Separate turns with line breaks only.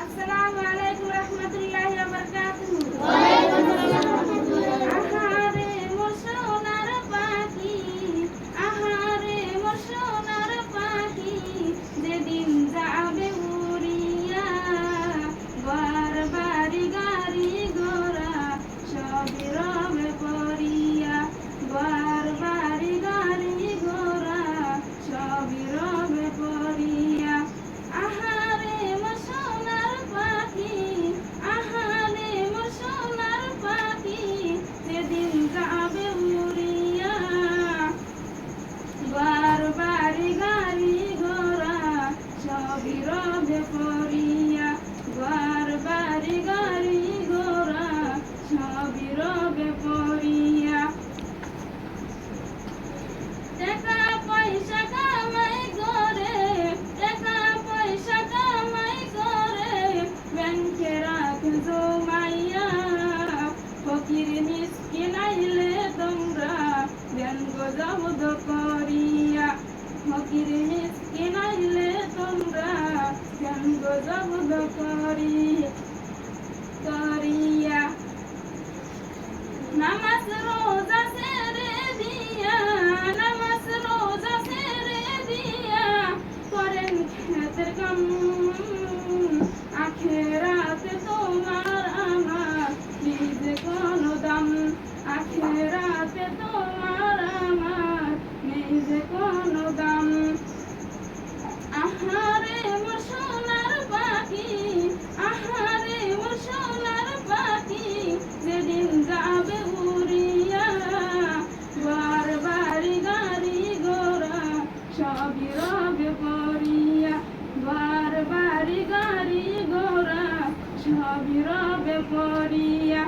আসসালামু আলাইকুম রহমতুল্লাহি ওয়া বারাকাতুহু।
ওয়ালাইকুম আসসালাম রাহমাতুল্লাহি।
আহারে মোর সোনার পাখি, আহারে মোর সোনার পাখি, যেদিন যাবে উড়িয়া, ঘর বাড়ি গাড়ি ঘোড়া সবই রবে পড়িয়া, ঘর বাড়ি গাড়ি ঘোড়া সবই রবে পড়িয়া। আহারে মোর সোনার পাখি, আহারে মোর সোনার পাখি, যেদিন যাবে উড়িয়া, ঘর বাড়ি গাড়ি ঘোড়া সবই রবে পড়িয়া, ঘর বাড়ি গাড়ি ঘোড়া সবই রবে পড়িয়া। টাকা পয়সা কামাই করে, টাকা পয়সা কামাই করে, ব্যাংকে রাখে জমাইয়া, ফকির মিসকিন আইলে তোমরা ব্যাংক জব্দ করিয়া, ফকির মিসকিন আইলে তোমরা ব্যাংক জব্দ করিয়া। নামাজ রোজা ছেড়ে দিয়া, নামাজ রোজা ছেড়ে দিয়া, করেন খেতের কাম, আখেরাতে তোমার আমার নিজে কোনো দাম, আখেরাতে তোমার আমার নিজে কোনো দাম। আহারে মোর সোনার পাখি, আহারে মোর সোনার পাখি, যেদিন যাবে উড়িয়া, ঘর বাড়ি গাড়ি ঘোড়া সবই রবে পড়িয়া, ঘর বাড়ি গাড়ি ঘোড়া সবই রবে পড়িয়া।